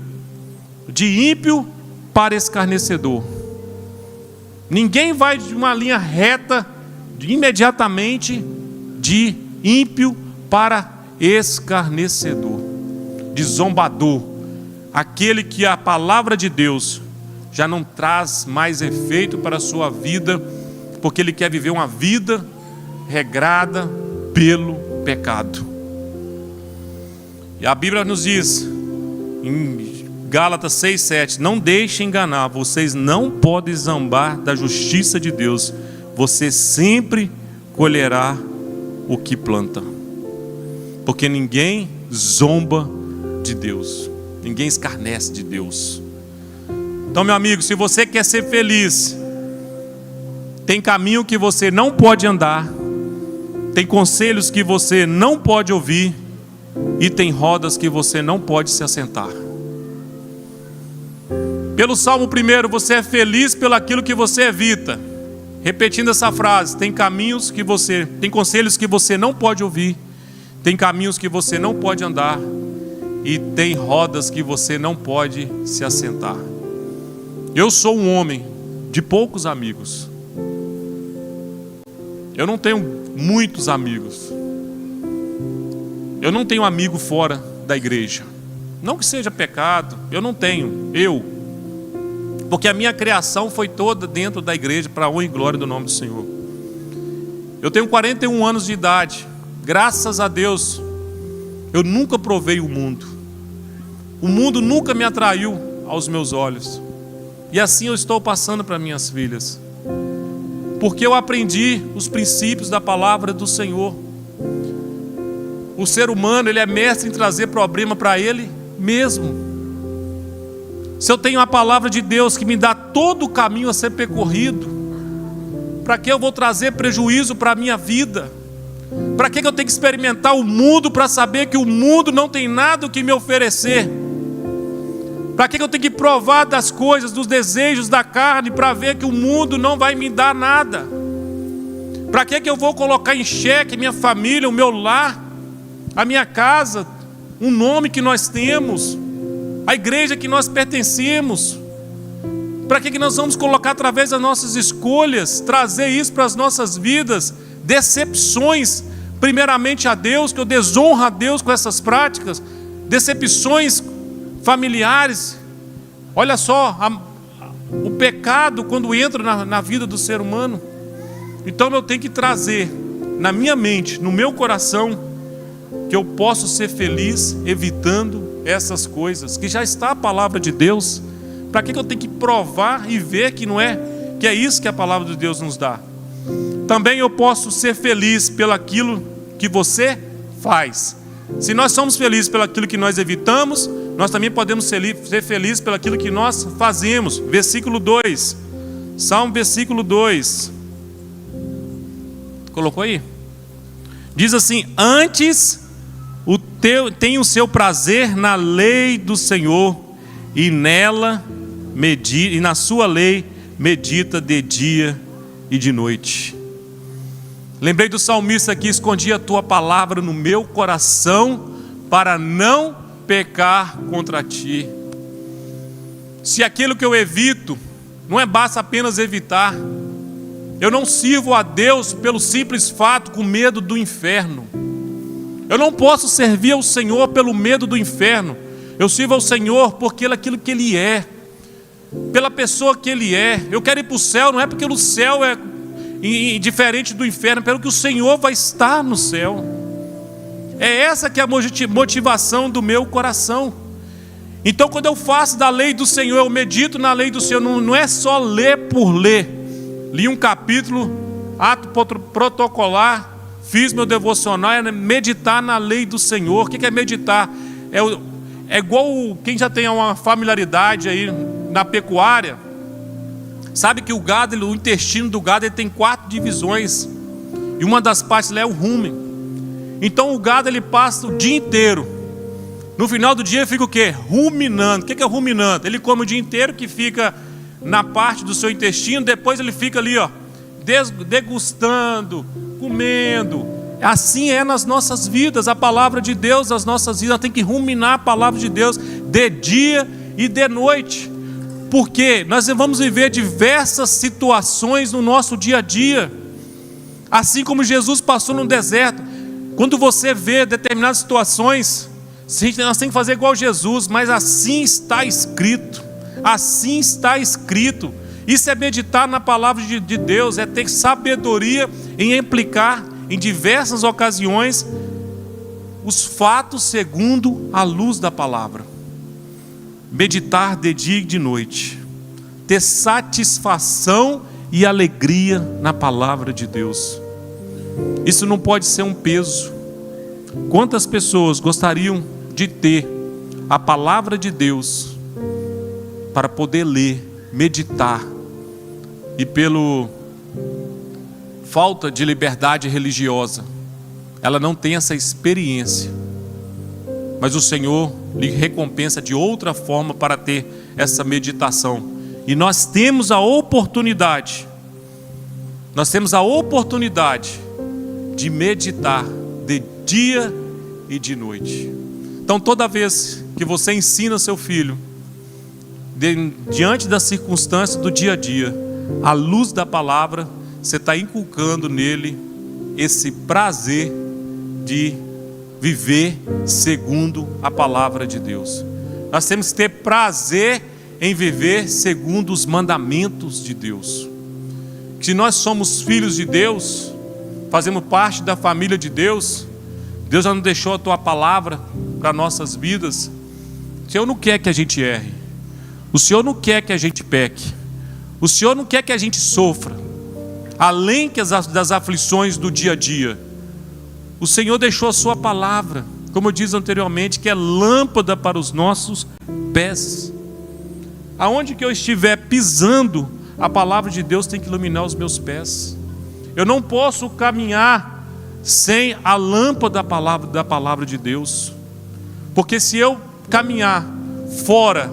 de ímpio para escarnecedor. Ninguém vai de uma linha reta imediatamente de ímpio para escarnecedor, de zombador. Aquele que a palavra de Deus já não traz mais efeito para a sua vida, porque ele quer viver uma vida regrada pelo pecado. E a Bíblia nos diz em Gálatas 6:7: não deixem enganar, vocês não podem zombar da justiça de Deus, você sempre colherá o que planta. Porque ninguém zomba de Deus, ninguém escarnece de Deus. Então, meu amigo, se você quer ser feliz, tem caminho que você não pode andar, tem conselhos que você não pode ouvir, e tem rodas que você não pode se assentar. Pelo Salmo 1, você é feliz pelo aquilo que você evita. Repetindo essa frase, tem conselhos que você não pode ouvir, tem caminhos que você não pode andar, e tem rodas que você não pode se assentar. Eu sou um homem de poucos amigos. Eu não tenho muitos amigos. Eu não tenho amigo fora da igreja. Não que seja pecado, eu não tenho. Porque a minha criação foi toda dentro da igreja, para a honra e glória do nome do Senhor. Eu tenho 41 anos de idade. Graças a Deus, eu nunca provei o mundo. O mundo nunca me atraiu aos meus olhos. E assim eu estou passando para minhas filhas. Porque eu aprendi os princípios da palavra do Senhor. O ser humano, ele é mestre em trazer problema para ele mesmo. Se eu tenho a palavra de Deus que me dá todo o caminho a ser percorrido, para que eu vou trazer prejuízo para a minha vida? Para que eu tenho que experimentar o mundo para saber que o mundo não tem nada o que me oferecer? Para que eu tenho que provar das coisas, dos desejos da carne, para ver que o mundo não vai me dar nada? Para que eu vou colocar em xeque minha família, o meu lar, a minha casa, o nome que nós temos, a igreja que nós pertencemos? Para que nós vamos colocar através das nossas escolhas, trazer isso para as nossas vidas, decepções, primeiramente a Deus, que eu desonro a Deus com essas práticas, decepções familiares. Olha só, o pecado quando entra na vida do ser humano. Então eu tenho que trazer na minha mente, no meu coração, que eu posso ser feliz evitando essas coisas, que já está a palavra de Deus. Para que eu tenho que provar e ver que não é, que é isso que a palavra de Deus nos dá? Também eu posso ser feliz pelaquilo que você faz. Se nós somos felizes pelaquilo que nós evitamos, nós também podemos ser felizes pelaquilo que nós fazemos. Versículo 2, Salmo versículo 2. Colocou aí? Diz assim: antes tem o seu prazer na lei do Senhor, e nela medita, e na sua lei medita de dia e de noite. Lembrei do salmista que escondia a tua palavra no meu coração para não pecar contra ti. Se aquilo que eu evito não é basta apenas evitar, eu não sirvo a Deus pelo simples fato com medo do inferno. Eu não posso servir ao Senhor pelo medo do inferno. Eu sirvo ao Senhor porque aquilo que Ele é, pela pessoa que Ele é. Eu quero ir para o céu, não é porque o céu é diferente do inferno, pelo que o Senhor vai estar no céu. É essa que é a motivação do meu coração. Então quando eu faço da lei do Senhor, eu medito na lei do Senhor, não é só ler por ler. Li um capítulo, ato protocolar, fiz meu devocional, é meditar na lei do Senhor. O que é meditar? É igual quem já tem uma familiaridade aí na pecuária, sabe que o gado, o intestino do gado, ele tem 4 divisões, e uma das partes lá é o rumen. Então o gado, ele passa o dia inteiro, no final do dia ele fica o quê? Ruminando. O que é ruminando? Ele come o dia inteiro, que fica na parte do seu intestino, depois ele fica ali, ó, degustando, comendo. Assim é nas nossas vidas, a palavra de Deus, as nossas vidas, tem que ruminar a palavra de Deus de dia e de noite, porque nós vamos viver diversas situações no nosso dia a dia, assim como Jesus passou no deserto. Quando você vê determinadas situações, nós temos que fazer igual Jesus, mas assim está escrito, assim está escrito. Isso é meditar na palavra de Deus, é ter sabedoria em aplicar em diversas ocasiões os fatos segundo a luz da palavra. Meditar de dia e de noite, ter satisfação e alegria na palavra de Deus. Isso não pode ser um peso. Quantas pessoas gostariam de ter a palavra de Deus para poder ler, meditar, e pelo falta de liberdade religiosa, ela não tem essa experiência, mas o Senhor lhe recompensa de outra forma para ter essa meditação. E nós temos a oportunidade de meditar de dia e de noite. Então toda vez que você ensina seu filho, diante das circunstâncias do dia a dia, à luz da palavra, você está inculcando nele esse prazer de viver segundo a palavra de Deus. Nós temos que ter prazer em viver segundo os mandamentos de Deus. Se nós somos filhos de Deus, fazemos parte da família de Deus, Deus já não deixou a tua palavra para nossas vidas. O Senhor não quer que a gente erre, o Senhor não quer que a gente peque, o Senhor não quer que a gente sofra, além das aflições do dia a dia. O Senhor deixou a sua palavra, como eu disse anteriormente, que é lâmpada para os nossos pés. Aonde que eu estiver pisando, a palavra de Deus tem que iluminar os meus pés. Eu não posso caminhar sem a lâmpada da palavra de Deus, porque se eu caminhar fora,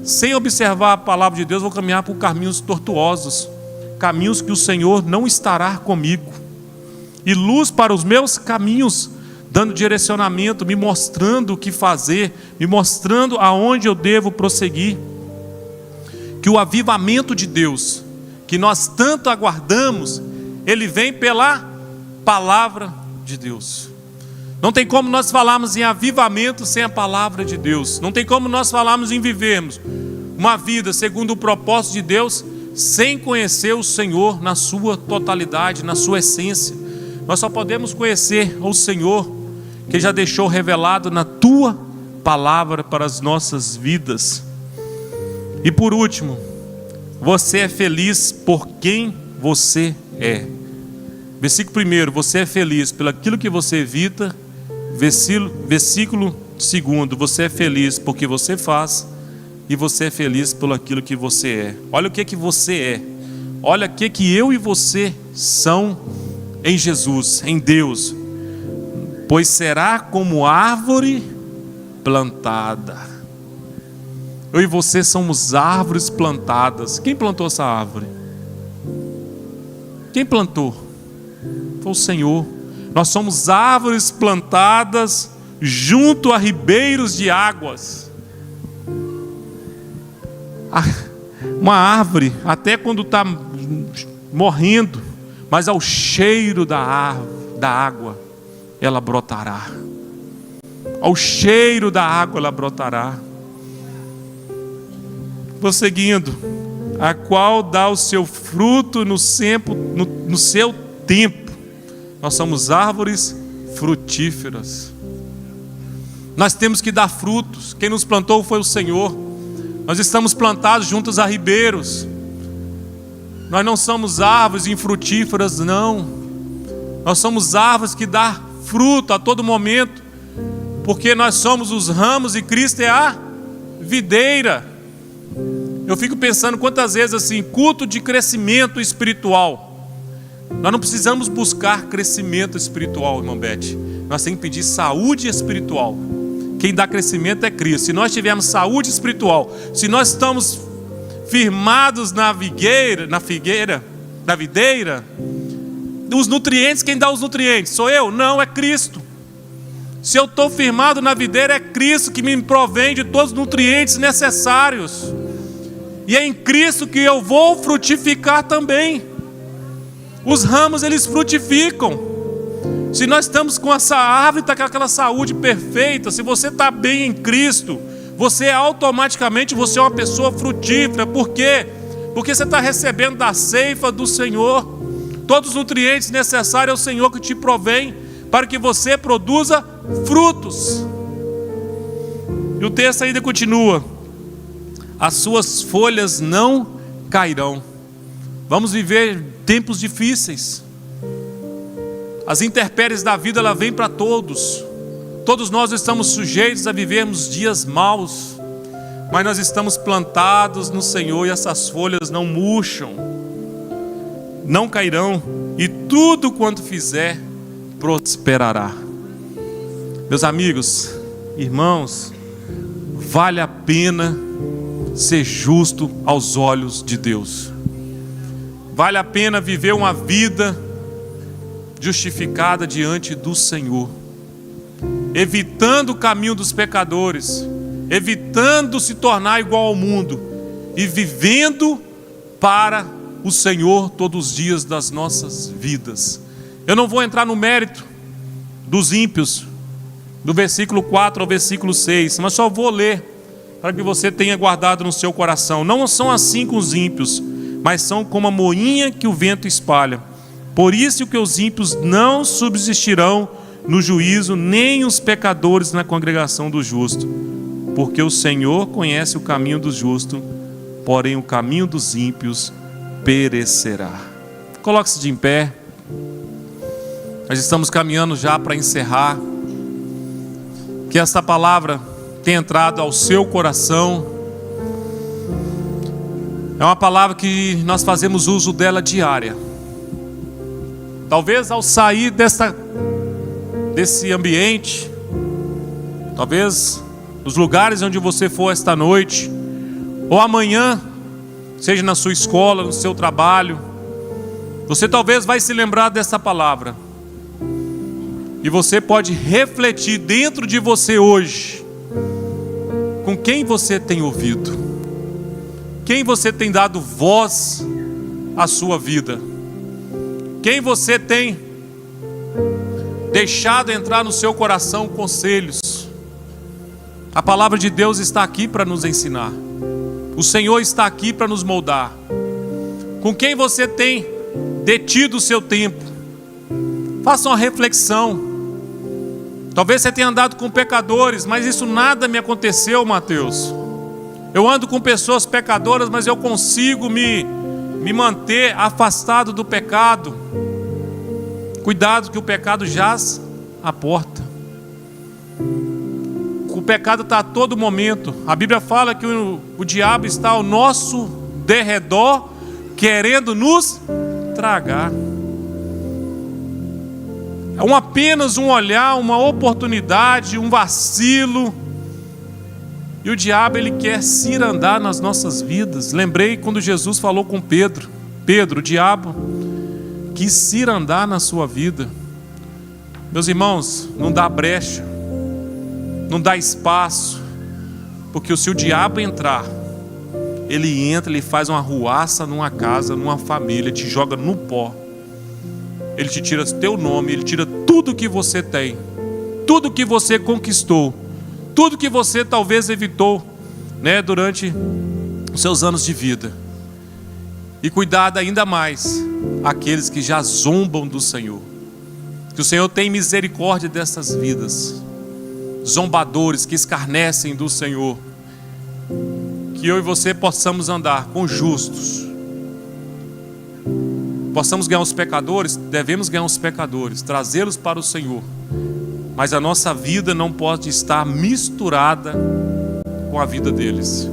sem observar a palavra de Deus, vou caminhar por caminhos tortuosos, caminhos que o Senhor não estará comigo, e luz para os meus caminhos, dando direcionamento, me mostrando o que fazer, me mostrando aonde eu devo prosseguir. Que o avivamento de Deus, que nós tanto aguardamos, ele vem pela palavra de Deus. Não tem como nós falarmos em avivamento sem a palavra de Deus. Não tem como nós falarmos em vivermos uma vida segundo o propósito de Deus, sem conhecer o Senhor na sua totalidade, na sua essência. Nós só podemos conhecer o Senhor que já deixou revelado na tua palavra para as nossas vidas. E por último, você é feliz por quem você é. Versículo 1, você é feliz pelo aquilo que você evita. Versículo 2, você é feliz porque você faz. E você é feliz pelo aquilo que você é. Olha o que você é. Olha o que eu e você são em Jesus, em Deus. Pois será como árvore plantada. Eu e você somos árvores plantadas. Quem plantou essa árvore? Quem plantou? Foi o Senhor. Nós somos árvores plantadas junto a ribeiros de águas. Uma árvore, até quando está morrendo, mas ao cheiro da água, ela brotará. Ao cheiro da água ela brotará. Vou seguindo. A qual dá o seu fruto no seu tempo. Nós somos árvores frutíferas. Nós temos que dar frutos. Quem nos plantou foi o Senhor. Nós estamos plantados juntos a ribeiros. Nós não somos árvores infrutíferas, não. Nós somos árvores que dão fruto a todo momento, porque nós somos os ramos e Cristo é a videira. Eu fico pensando quantas vezes assim, culto de crescimento espiritual. Nós não precisamos buscar crescimento espiritual, irmão Bete. Nós temos que pedir saúde espiritual. Quem dá crescimento é Cristo. Se nós tivermos saúde espiritual, se nós estamos firmados na videira, os nutrientes, quem dá os nutrientes? Sou eu? Não, é Cristo. Se eu estou firmado na videira, é Cristo que me provém de todos os nutrientes necessários. E é em Cristo que eu vou frutificar também. Os ramos, eles frutificam. Se nós estamos com essa árvore, está com aquela saúde perfeita, se você está bem em Cristo, você automaticamente você é uma pessoa frutífera. Por quê? Porque você está recebendo da ceifa do Senhor. Todos os nutrientes necessários é o Senhor que te provém para que você produza frutos. E o texto ainda continua: as suas folhas não cairão. Vamos viver tempos difíceis. As intempéries da vida, ela vem para todos. Todos nós estamos sujeitos a vivermos dias maus, mas nós estamos plantados no Senhor e essas folhas não murcham, não cairão, e tudo quanto fizer prosperará. Meus amigos, irmãos, vale a pena ser justo aos olhos de Deus. Vale a pena viver uma vida justificada diante do Senhor. evitando o caminho dos pecadores, evitando se tornar igual ao mundo e vivendo para o Senhor todos os dias das nossas vidas. Eu não vou entrar no mérito dos ímpios, do versículo 4 ao versículo 6, mas só vou ler para que você tenha guardado no seu coração. Não são assim com os ímpios, mas são como a moinha que o vento espalha. Por isso que os ímpios não subsistirão no juízo, nem os pecadores na congregação do justo. Porque o Senhor conhece o caminho do justo, porém o caminho dos ímpios perecerá. Coloque-se de pé. Nós estamos caminhando já para encerrar. Que esta palavra tenha entrado ao seu coração. É uma palavra que nós fazemos uso dela diária. Talvez ao sair desse ambiente, talvez nos lugares onde você for esta noite, ou amanhã, seja na sua escola, no seu trabalho, você talvez vai se lembrar dessa palavra. E você pode refletir dentro de você hoje, com quem você tem ouvido, quem você tem dado voz à sua vida, quem você tem deixado entrar no seu coração conselhos. A palavra de Deus está aqui para nos ensinar. O Senhor está aqui para nos moldar. Com quem você tem detido o seu tempo? Faça uma reflexão. Talvez você tenha andado com pecadores, mas isso nada me aconteceu, Mateus. Eu ando com pessoas pecadoras, mas eu consigo me manter afastado do pecado. Cuidado que o pecado jaz à porta. O pecado está a todo momento. A Bíblia fala que o diabo está ao nosso derredor, querendo nos tragar. É apenas um olhar, uma oportunidade, um vacilo. E o diabo, ele quer cirandar nas nossas vidas. Lembrei quando Jesus falou com Pedro. Pedro, o diabo quis cirandar na sua vida. Meus irmãos, não dá brecha, não dá espaço, porque se o diabo entrar, ele entra, ele faz uma arruaça numa casa, numa família, te joga no pó. Ele te tira teu nome, ele tira tudo que você tem, tudo que você conquistou, tudo que você talvez evitou, durante os seus anos de vida. E cuidado ainda mais aqueles que já zombam do Senhor. Que o Senhor tenha misericórdia dessas vidas, zombadores que escarnecem do Senhor. Que eu e você possamos andar com justos. Possamos ganhar os pecadores, devemos ganhar os pecadores, trazê-los para o Senhor. Mas a nossa vida não pode estar misturada com a vida deles.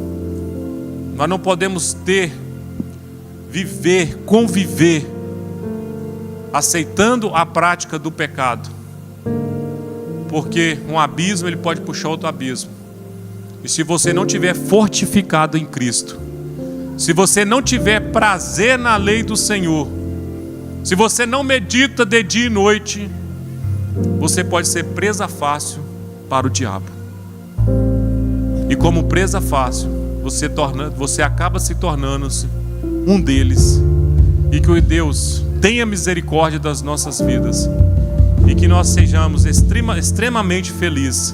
Nós não podemos conviver, aceitando a prática do pecado. Porque um abismo, ele pode puxar outro abismo. E se você não tiver fortificado em Cristo, se você não tiver prazer na lei do Senhor, se você não medita de dia e noite, você pode ser presa fácil para o diabo. E como presa fácil, você acaba se tornando-se um deles. E que o Deus tenha misericórdia das nossas vidas. E que nós sejamos extremamente felizes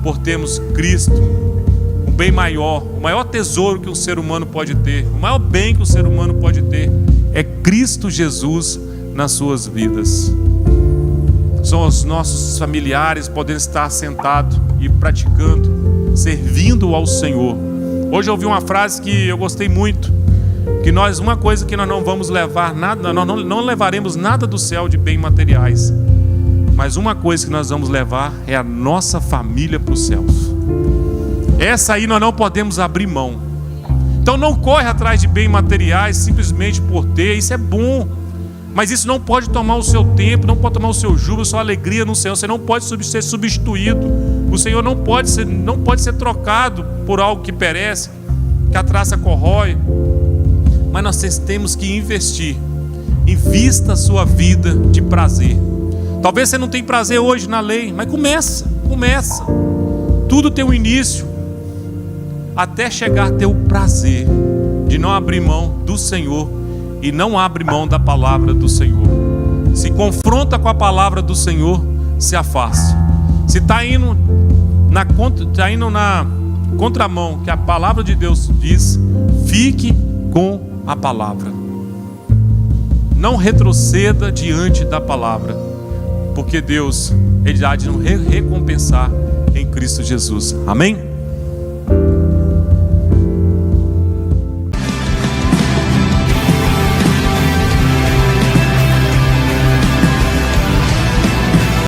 por termos Cristo, o bem maior, o maior tesouro que um ser humano pode ter, o maior bem que um ser humano pode ter, é Cristo Jesus nas suas vidas. São os nossos familiares podendo estar sentados e praticando, servindo ao Senhor. Hoje eu ouvi uma frase que eu gostei muito, que uma coisa que nós não vamos levar nada, nós não levaremos nada do céu de bens materiais, mas uma coisa que nós vamos levar é a nossa família para os céus. Essa aí nós não podemos abrir mão. Então não corre atrás de bens materiais simplesmente por ter. Isso é bom, mas isso não pode tomar o seu tempo, não pode tomar o seu júbilo, a sua alegria no Senhor. Você não pode ser substituído. O Senhor não pode ser trocado por algo que perece, que a traça corrói. Mas nós temos que investir. Invista a sua vida de prazer. Talvez você não tenha prazer hoje na lei, mas começa. Começa. Tudo tem um início, até chegar a ter o prazer de não abrir mão do Senhor e não abre mão da palavra do Senhor. Se confronta com a palavra do Senhor, se afaste. Se está indo na contramão que a palavra de Deus diz, fique com a palavra. Não retroceda diante da palavra, porque Deus, Ele há de nos recompensar em Cristo Jesus. Amém?